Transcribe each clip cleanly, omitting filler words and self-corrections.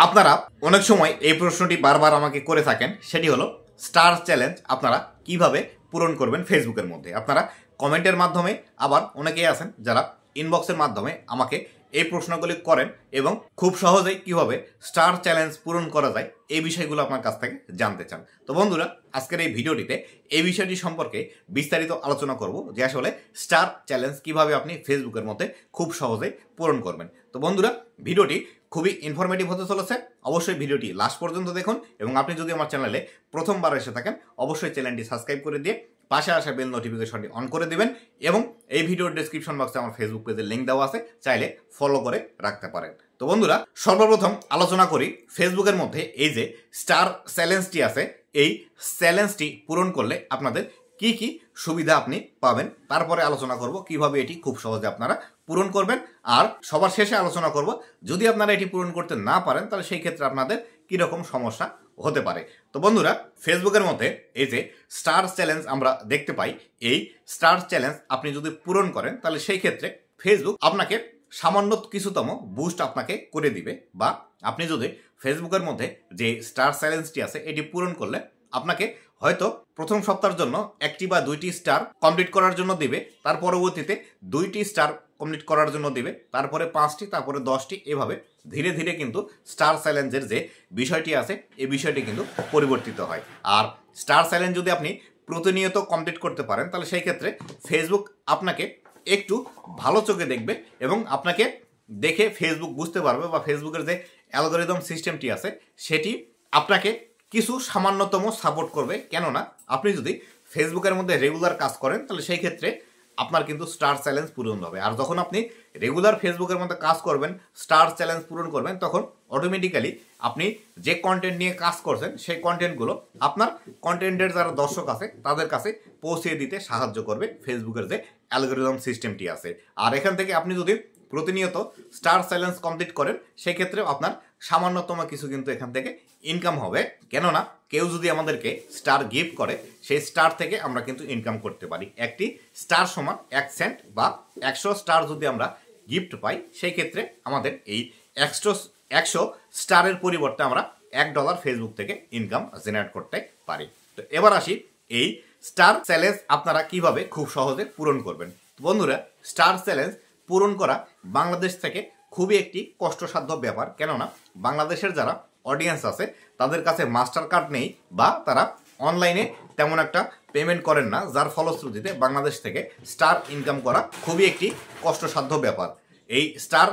আপনারা অনেক সময় এই প্রশ্নটি বারবার আমাকে করে থাকেন, সেটি হলো স্টার চ্যালেঞ্জ আপনারা কিভাবে পূরণ করবেন ফেসবুকের মধ্যে। আপনারা কমেন্টের মাধ্যমে, আবার অনেকেই আছেন যারা ইনবক্সের মাধ্যমে আমাকে এই প্রশ্নগুলি করেন এবং খুব সহজেই কিভাবে স্টার চ্যালেঞ্জ পূরণ করা যায় এই বিষয়গুলো আপনার কাছ থেকে জানতে চান। তো বন্ধুরা, আজকের এই ভিডিওটিতে এই বিষয়টি সম্পর্কে বিস্তারিত আলোচনা করব যে আসলে স্টার চ্যালেঞ্জ কিভাবে আপনি ফেসবুকের মধ্যে খুব সহজেই পূরণ করবেন। তো বন্ধুরা, ভিডিওটি খুবই ইনফরমেটিভ হতে চলেছে। অবশ্যই ভিডিওটি লাস্ট পর্যন্ত দেখুন এবং আপনি যদি আমার চ্যানেলে প্রথমবার এসে থাকেন অবশ্যই চ্যানেলটি সাবস্ক্রাইব করে দিয়ে পাশে আসা বেল নোটিফিকেশনটি অন করে দিবেন এবং এই ভিডিওর ডেসক্রিপশন বক্সে আমার ফেসবুক পেজের লিঙ্ক দেওয়া আছে, চাইলে ফলো করে রাখতে পারেন। তো বন্ধুরা, সর্বপ্রথম আলোচনা করি ফেসবুকের মধ্যে এই যে স্টার চ্যালেঞ্জটি আছে, এই চ্যালেঞ্জটি পূরণ করলে আপনাদের কি কি সুবিধা আপনি পাবেন, তারপরে আলোচনা করব কিভাবে এটি খুব সহজে আপনারা পূরণ করবেন। আর সবার শেষে আলোচনা করব যদি আপনারা এটি পূরণ করতে না পারেন তাহলে সেই ক্ষেত্রে আপনাদের কিরকম সমস্যা হতে পারে। তো বন্ধুরা, ফেসবুকের মধ্যে এই যে স্টার চ্যালেঞ্জ আমরা দেখতে পাই, এই স্টার চ্যালেঞ্জ আপনি যদি পূরণ করেন তাহলে সেই ক্ষেত্রে ফেসবুক আপনাকে সামান্য কিছুতম বুস্ট আপনাকে করে দিবে, বা আপনি যদি ফেসবুকের মধ্যে যে স্টার চ্যালেঞ্জটি আছে এটি পূরণ করলে আপনাকে হয়তো প্রথম সপ্তাহের জন্য একটি বা দুইটি স্টার কমপ্লিট করার জন্য দিবে, তার পরবর্তীতে দুইটি স্টার কমপ্লিট করার জন্য দিবে, তারপরে 5টি, তারপরে 10টি, এভাবে ধীরে ধীরে কিন্তু স্টার চ্যালেঞ্জের যে বিষয়টি আছে এই বিষয়টি কিন্তু পরিবর্তিত হয়। আর স্টার চ্যালেঞ্জ যদি আপনি প্রতিনিয়ত কমপ্লিট করতে পারেন তাহলে সেই ক্ষেত্রে ফেসবুক আপনাকে একটু ভালো চোখে দেখবে এবং আপনাকে দেখে ফেসবুক বুঝতে পারবে, বা ফেসবুকের যে অ্যালগরিদম সিস্টেমটি আছে সেটি আপনাকে কিছু সামান্যতম সাপোর্ট করবে। কেননা আপনি যদি ফেসবুকের মধ্যে রেগুলার কাজ করেন তাহলে সেই ক্ষেত্রে আপনার কিন্তু স্টার চ্যালেঞ্জ পূরণ হবে। আর যখন আপনি রেগুলার ফেসবুকের মধ্যে কাজ করবেন, স্টার চ্যালেঞ্জ পূরণ করবেন, তখন অটোমেটিক্যালি আপনি যে কন্টেন্ট নিয়ে কাজ করছেন সেই কন্টেন্টগুলো আপনার কন্টেন্টের যারা দর্শক আছে তাদের কাছে পৌঁছে দিতে সাহায্য করবে ফেসবুকের যে অ্যালগরিদম সিস্টেমটি আছে। আর এখান থেকে আপনি যদি প্রতিনিয়ত স্টার চ্যালেঞ্জ কমপ্লিট করেন সেই ক্ষেত্রে আপনার সামান্যতম কিছু কিন্তু এখান থেকে ইনকাম হবে। কেননা কেউ যদি আমাদেরকে স্টার গিফট করে সেই স্টার থেকে আমরা কিন্তু ইনকাম করতে পারি। একটি স্টার সমান 1 সেন্ট, বা 100 স্টার যদি আমরা গিফট পাই সেই ক্ষেত্রে আমাদের এই 100 স্টারের পরিবর্তে আমরা $1 ফেসবুক থেকে ইনকাম জেনারেট করতে পারি। তো এবার আসি এই স্টার চ্যালেঞ্জ আপনারা কিভাবে খুব সহজে পূরণ করবেন। বন্ধুরা, স্টার চ্যালেঞ্জ পূরণ করা বাংলাদেশ থেকে খুবই একটি কষ্টসাধ্য ব্যাপার। কেননা বাংলাদেশের যারা অডিয়েন্স আছে তাদের কাছে মাস্টার কার্ড নেই, বা তারা অনলাইনে তেমন একটা পেমেন্ট করেন না, যার ফলশ্রুতিতে বাংলাদেশ থেকে স্টার ইনকাম করা খুবই একটি কষ্টসাধ্য ব্যাপার। এই স্টার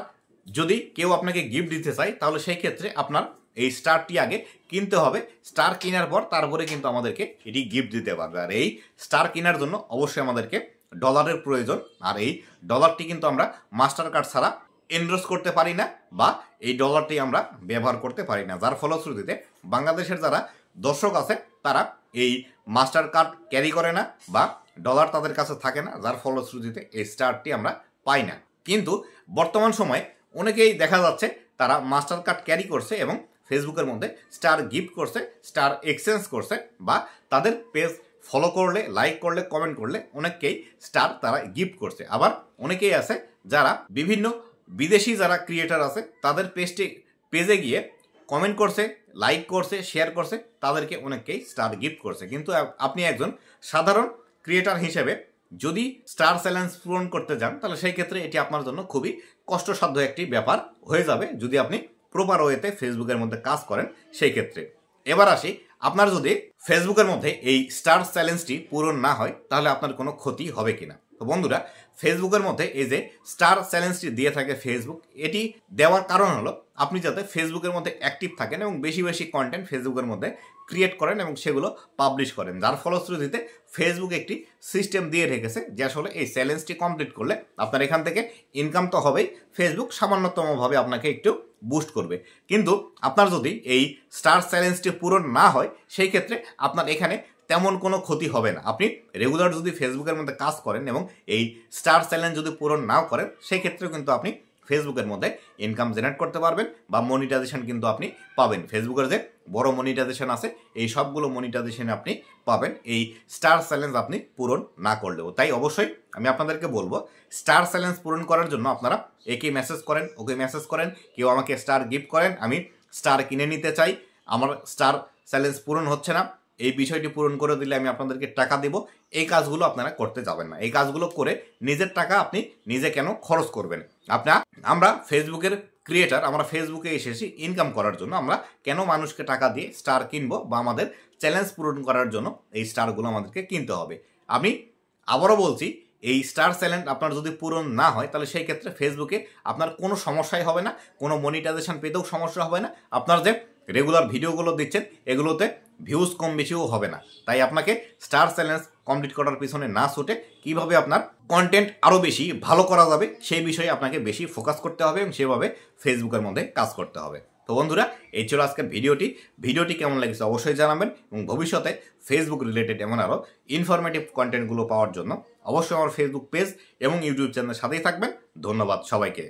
যদি কেউ আপনাকে গিফট দিতে চায় তাহলে সেই ক্ষেত্রে আপনার এই স্টারটি আগে কিনতে হবে। স্টার কেনার পর তারপরে কিন্তু আমাদেরকে এটি গিফট দিতে পারবে। আর এই স্টার কেনার জন্য অবশ্যই আমাদেরকে ডলারের প্রয়োজন। আর এই ডলারটি কিন্তু আমরা মাস্টার কার্ড ছাড়া এনরোল করতে পারি না, বা এই ডলারটি আমরা ব্যবহার করতে পারি না, যার ফলশ্রুতিতে বাংলাদেশের যারা দর্শক আছে তারা এই মাস্টার কার্ড ক্যারি করে না, বা ডলার তাদের কাছে থাকে না, যার ফলশ্রুতিতে এই স্টারটি আমরা পাই না। কিন্তু বর্তমান সময়ে অনেকেই দেখা যাচ্ছে তারা মাস্টার কার্ড ক্যারি করছে এবং ফেসবুকের মধ্যে স্টার গিফট করছে, স্টার এক্সচেঞ্জ করছে, বা তাদের পেজ ফলো করলে, লাইক করলে, কমেন্ট করলে অনেককেই স্টার তারা গিফট করছে। আবার অনেকেই আছে যারা বিভিন্ন বিদেশি যারা ক্রিয়েটার আছে তাদের পেজে গিয়ে কমেন্ট করছে, লাইক করছে, শেয়ার করছে, তাদেরকে অনেককেই স্টার গিফট করছে। কিন্তু আপনি একজন সাধারণ ক্রিয়েটার হিসেবে যদি স্টার চ্যালেঞ্জ পূরণ করতে যান তাহলে সেই ক্ষেত্রে এটি আপনার জন্য খুবই কষ্টসাধ্য একটি ব্যাপার হয়ে যাবে যদি আপনি প্রপার ওয়েতে ফেসবুকের মধ্যে কাজ করেন সেই ক্ষেত্রে। এবার আসি, আপনার যদি ফেসবুকের মধ্যে এই স্টার চ্যালেঞ্জটি পূরণ না হয় তাহলে আপনার কোনো ক্ষতি হবে কিনা। তো বন্ধুরা, ফেসবুকের মধ্যে এই যে স্টার চ্যালেঞ্জটি দিয়ে থাকে ফেসবুক, এটি দেওয়ার কারণ হলো আপনি যাতে ফেসবুকের মধ্যে অ্যাক্টিভ থাকেন এবং বেশি বেশি কন্টেন্ট ফেসবুকের মধ্যে ক্রিয়েট করেন এবং সেগুলো পাবলিশ করেন, যার ফলশ্রুতিতে ফেসবুক একটি সিস্টেম দিয়ে রেখেছে যে আসলে এই চ্যালেঞ্জটি কমপ্লিট করলে আপনার এখান থেকে ইনকাম তো হবেই, ফেসবুক সামান্যতমভাবে আপনাকে একটু বুস্ট করবে। কিন্তু আপনার যদি এই স্টার চ্যালেঞ্জটি পূরণ না হয় সেই ক্ষেত্রে আপনার এখানে তেমন কোনো ক্ষতি হবে না। আপনি রেগুলার যদি ফেসবুকের মধ্যে কাজ করেন এবং এই স্টার চ্যালেঞ্জ যদি পূরণ নাও করেন সেই ক্ষেত্রেও কিন্তু আপনি ফেসবুকের মধ্যে ইনকাম জেনারেট করতে পারবেন, বা মনিটাইজেশন কিন্তু আপনি পাবেন। ফেসবুকের যে বড় মনিটাইজেশন আছে এই সবগুলো মনিটাইজেশন আপনি পাবেন এই স্টার চ্যালেঞ্জ আপনি পূরণ না করলেও। তাই অবশ্যই আমি আপনাদেরকে বলবো, স্টার চ্যালেঞ্জ পূরণ করার জন্য আপনারা একে মেসেজ করেন, ওকে মেসেজ করেন, কেউ আমাকে স্টার গিফট করেন, আমি স্টার কিনে নিতে চাই, আমার স্টার চ্যালেঞ্জ পূরণ হচ্ছে না, এই বিষয়টি পূরণ করে দিলে আমি আপনাদেরকে টাকা দেব, এই কাজগুলো আপনারা করতে যাবেন না। এই কাজগুলো করে নিজের টাকা আপনি নিজে কেন খরচ করবেন? আমরা ফেসবুকের ক্রিয়েটার, আমরা ফেসবুকে এসেছি ইনকাম করার জন্য। আমরা কেন মানুষকে টাকা দিয়ে স্টার কিনবো বা আমাদের চ্যালেঞ্জ পূরণ করার জন্য এই স্টারগুলো আমাদেরকে কিনতে হবে? আমি আবারও বলছি, এই স্টার চ্যালেঞ্জ আপনার যদি পূরণ না হয় তাহলে সেই ক্ষেত্রে ফেসবুকে আপনার কোনো সমস্যাই হবে না, কোনো মনিটাইজেশন পেতেও সমস্যা হবে না, আপনার যে রেগুলার ভিডিওগুলো দিচ্ছেন এগুলোতে ভিউজ কম বেশিও হবে না। তাই আপনাকে স্টার চ্যালেঞ্জ কমপ্লিট করার পিছনে না ছুটে কীভাবে আপনার কন্টেন্ট আরও বেশি ভালো করা যাবে সেই বিষয়ে আপনাকে বেশি ফোকাস করতে হবে এবং সেভাবে ফেসবুকের মধ্যে কাজ করতে হবে। তো বন্ধুরা, এই ছিল আজকের ভিডিওটি কেমন লেগেছে অবশ্যই জানাবেন, এবং ভবিষ্যতে ফেসবুক রিলেটেড এমন আরও ইনফরমেটিভ কন্টেন্টগুলো পাওয়ার জন্য অবশ্যই আমার ফেসবুক পেজ এবং ইউটিউব চ্যানেলের সাথেই থাকবেন। ধন্যবাদ সবাইকে।